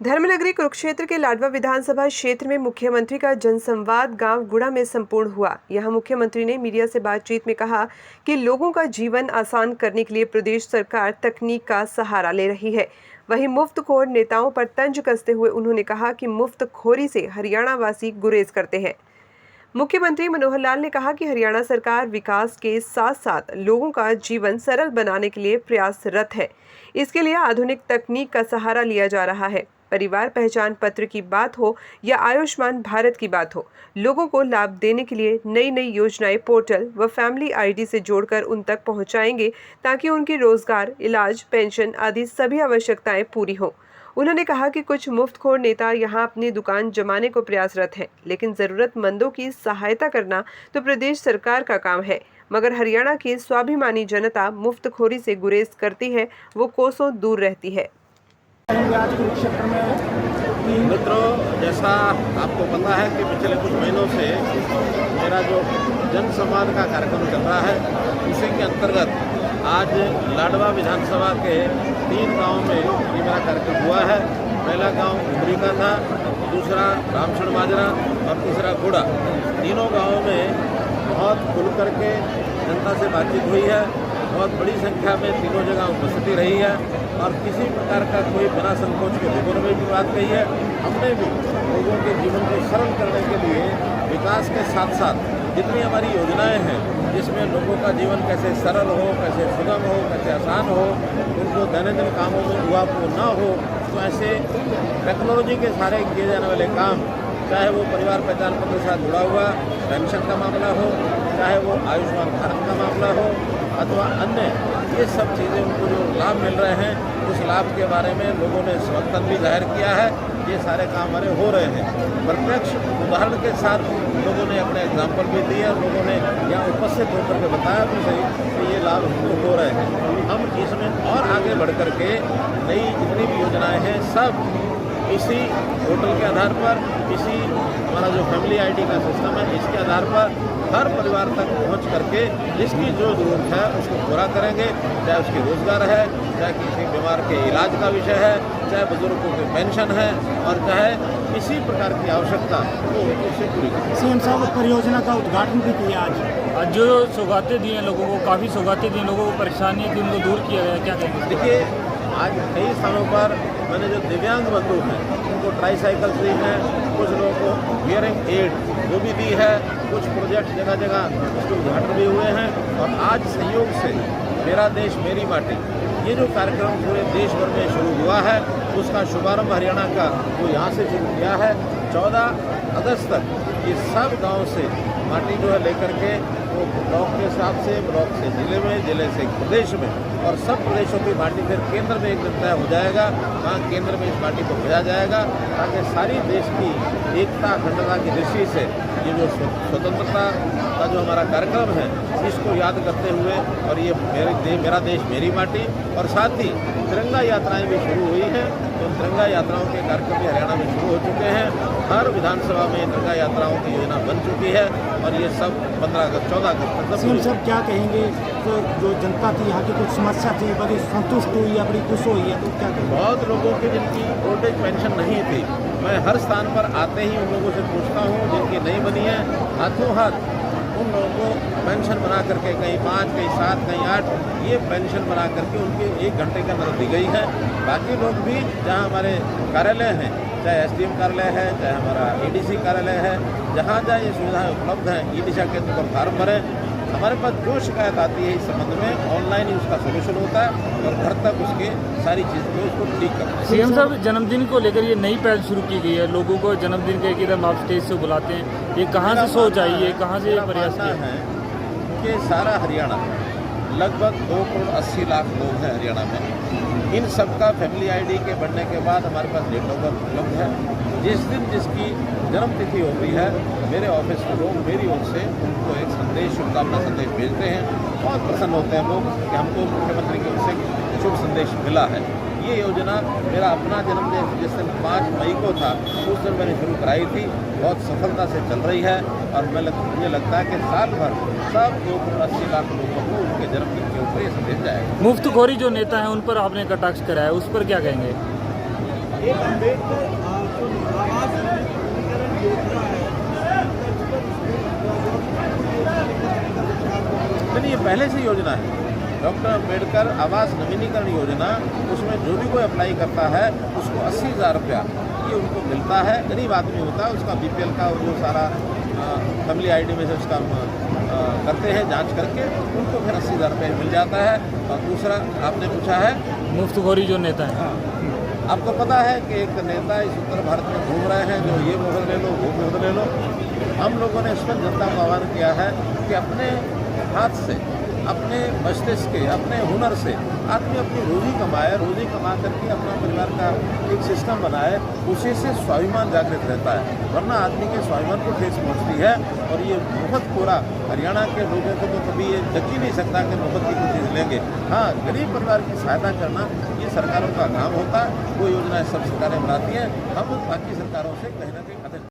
धर्मनगरी कुरुक्षेत्र के लाडवा विधानसभा क्षेत्र में मुख्यमंत्री का जनसंवाद गांव गुड़ा में संपूर्ण हुआ। यहां मुख्यमंत्री ने मीडिया से बातचीत में कहा कि लोगों का जीवन आसान करने के लिए प्रदेश सरकार तकनीक का सहारा ले रही है। वहीं मुफ्तखोर नेताओं पर तंज कसते हुए उन्होंने कहा कि मुफ्तखोरी से हरियाणा वासी गुरेज करते हैं। मुख्यमंत्री मनोहर लाल ने कहा कि हरियाणा सरकार विकास के साथ साथ लोगों का जीवन सरल बनाने के लिए प्रयासरत है। इसके लिए आधुनिक तकनीक का सहारा लिया जा रहा है। परिवार पहचान पत्र की बात हो या आयुष्मान भारत की बात हो, लोगों को लाभ देने के लिए नई नई योजनाएं पोर्टल व फैमिली आईडी से जोड़कर उन तक पहुंचाएंगे ताकि उनकी रोजगार, इलाज, पेंशन आदि सभी आवश्यकताएं पूरी हों। उन्होंने कहा कि कुछ मुफ्तखोर नेता यहां अपनी दुकान जमाने को प्रयासरत हैं, लेकिन जरूरतमंदों की सहायता करना तो प्रदेश सरकार का काम है। मगर हरियाणा की स्वाभिमानी जनता मुफ्तखोरी से गुरेज करती है, वो कोसों दूर रहती है। मित्रों, जैसा आपको पता है कि पिछले कुछ महीनों से मेरा जो जनसंवाद का कार्यक्रम चल रहा है, उसी के अंतर्गत आज लाडवा विधानसभा के 3 गांव में ये मेरा कार्यक्रम हुआ है। पहला गांव उमरी का था, दूसरा रामशरण माजरा और तीसरा गुड़ा। तीनों गांवों में बहुत खुल करके जनता से बातचीत हुई है। बहुत बड़ी संख्या में तीनों जगह उपस्थिति रही है और किसी प्रकार का कोई बिना संकोच के लोगों ने भी बात कही है। हमने भी लोगों के जीवन को सरल करने के लिए विकास के साथ साथ जितनी हमारी योजनाएं हैं, जिसमें लोगों का जीवन कैसे सरल हो, कैसे सुगम हो, कैसे आसान हो, उनको दैनंदिन कामों में उहापोह न हो, तो ऐसे टेक्नोलॉजी के सहारे किए जाने वाले काम, चाहे वो परिवार पहचान पत्र के साथ जुड़ा हुआ पेंशन का मामला हो, चाहे वो आयुष्मान भारत का मामला हो अथवा अन्य, ये सब चीज़ें उनको जो लाभ मिल रहे हैं, उस लाभ के बारे में लोगों ने समर्थन भी जाहिर किया है। ये सारे काम हमारे हो रहे हैं। प्रत्यक्ष उदाहरण के साथ लोगों ने अपने एग्जाम्पल भी दिए और लोगों ने यहाँ उपस्थित होकर के बताया भी सही कि ये लाभ हमको हो रहे हैं। हम इसमें और आगे बढ़ कर के नई जितनी भी योजनाएं हैं, सब इसी पोर्टल के आधार पर, इसी हमारा जो फैमिली आईडी का सिस्टम है, इसके आधार पर हर परिवार तक पहुंच करके जिसकी जो जरूरत है उसको पूरा करेंगे। चाहे उसकी रोजगार है, चाहे किसी बीमार के इलाज का विषय है, चाहे बुजुर्गों की पेंशन है और चाहे किसी प्रकार की आवश्यकता वो उससे पूरी करें। सीएम साहब परियोजना का उद्घाटन भी किया आज जो सौगातें दी हैं लोगों को, काफ़ी सौगातें दी, लोगों को परेशानी थी, उनको दूर किया गया। क्या कहेंगे? देखिए, आज कई स्थानों पर मैंने जो दिव्यांग बंधु हैं उनको ट्राईसाइकिल दी हैं, कुछ लोगों को हियरिंग एड वो भी दी है, कुछ प्रोजेक्ट जगह जगह उसके उद्घाटन भी हुए हैं। और आज संयोग से मेरा देश मेरी माटी, ये जो कार्यक्रम पूरे देश भर में शुरू हुआ है, उसका शुभारंभ हरियाणा का वो यहाँ से शुरू किया है। 14 अगस्त तक ये सब गांव से माटी जो है लेकर के वो ब्लॉक के हिसाब से, ब्लॉक से जिले में, जिले से प्रदेश में, और सब प्रदेशों की माटी फिर केंद्र में एक दिन तय हो जाएगा। वहाँ केंद्र में इस माटी को भेजा जाएगा ताकि सारी देश की एकता अखंडता की दृष्टि से ये जो स्वतंत्रता का जो हमारा कार्यक्रम है, इसको याद करते हुए, और ये मेरा देश मेरी माटी, और साथ ही तिरंगा यात्राएं भी शुरू हुई हैं। तो तिरंगा यात्राओं के कार्यक्रम भी हरियाणा में शुरू हो चुके हैं। हर विधानसभा में तिरंगा यात्राओं की योजना बन चुकी है और ये सब 15 अगस्त 14 अगस्त तक। सीएम साहब क्या कहेंगे? तो जो जनता थी यहाँ की कुछ समस्या थी, बड़ी संतुष्ट हुई या बड़ी खुश हुई है, तो क्या कहेंगे? बहुत लोगों की जिनकी ओल्ड एज पेंशन नहीं थी, मैं हर स्थान पर आते ही उन लोगों से पूछता हूँ जिनकी नहीं बनी है, हाथों हाथ उन लोगों को पेंशन बना करके, कहीं 5, कहीं 7, कहीं 8, ये पेंशन बना करके उनके 1 घंटे के अंदर दी गई है। बाकी लोग भी जहाँ हमारे कार्यालय हैं, चाहे एसडीएम कार्यालय है, चाहे हमारा एडीसी कार्यालय है, जहाँ जहाँ ये सुविधाएं उपलब्ध हैं, ई दिशा केंद्र पर फॉर्म भरें। हमारे पास जो शिकायत आती है इस संबंध में ऑनलाइन ही उसका सोल्यूशन होता है और घर तक उसके सारी चीज़ों को उसको ठीक करते हैं। सीएम साहब, जन्मदिन को लेकर ये नई पहल शुरू की गई है, लोगों को जन्मदिन के एकदम आप स्टेज से बुलाते हैं, ये कहाँ से सोच आई है, कहाँ से ये प्रयास किया है? कि सारा हरियाणा लगभग 2 करोड़ 80 लाख लोग हैं हरियाणा में। इन सबका फैमिली आईडी के बनने के बाद हमारे पास डेट ऑफ बर्थ उपलब्ध है। जिस दिन जिसकी जन्म तिथि होती है, मेरे ऑफिस के लोग मेरी ओर से उनको एक संदेश, शुभकामना संदेश भेजते हैं। बहुत प्रसन्न होते हैं लोग कि हमको मुख्यमंत्री की ओर से शुभ संदेश मिला है। ये योजना मेरा अपना जन्मदिन जिस दिन 5 मई को था, उस दिन मैंने शुरू कराई थी, बहुत सफलता से चल रही है। और मुझे लगता है कि साल भर सब 2 करोड़ 80 लाख लोगों को उनके जन्मदिन के ऊपर ये संदेश जाएगा। मुफ्तखोरी जो नेता हैं उन पर आपने कटाक्ष कराया, उस पर क्या कहेंगे? एक अम्बेडकर आवास नवीनीकरण योजना है। नहीं, ये पहले से योजना है। डॉक्टर अम्बेडकर आवास नवीनीकरण योजना, उसमें जो भी कोई अप्लाई करता है उसको 80,000 रुपया ये उनको मिलता है। गरीब आदमी होता है, उसका बीपीएल का वो सारा फैमिली आईडी में से उसका करते हैं जांच करके, उनको फिर 80,000 रुपये मिल जाता है। और दूसरा आपने पूछा है मुफ्तखोरी जो नेता है, आपको पता है कि एक नेता इस उत्तर भारत में घूम रहे हैं जो ये मुहर ले लो वो मुहर ले लो। हम लोगों ने इस पर जनता को आह्वान किया है कि अपने हाथ से, अपने मस्तिष्क के, अपने हुनर से आदमी अपनी रोजी कमाए, रोजी कमा करके अपना परिवार का एक सिस्टम बनाए, उसी से स्वाभिमान जागृत रहता है। वरना आदमी के स्वाभिमान को ठेस पहुँचती है। और ये मुफ्त पूरा हरियाणा के लोगों को तो कभी ये जच ही नहीं सकता कि मुफ्त की कोई चीज़ लेंगे। हाँ, गरीब परिवार की सहायता करना ये सरकारों का काम होता है। वो योजनाएं सब सरकारें बनाती हैं, हम बाकी सरकारों से कहीं ना कहीं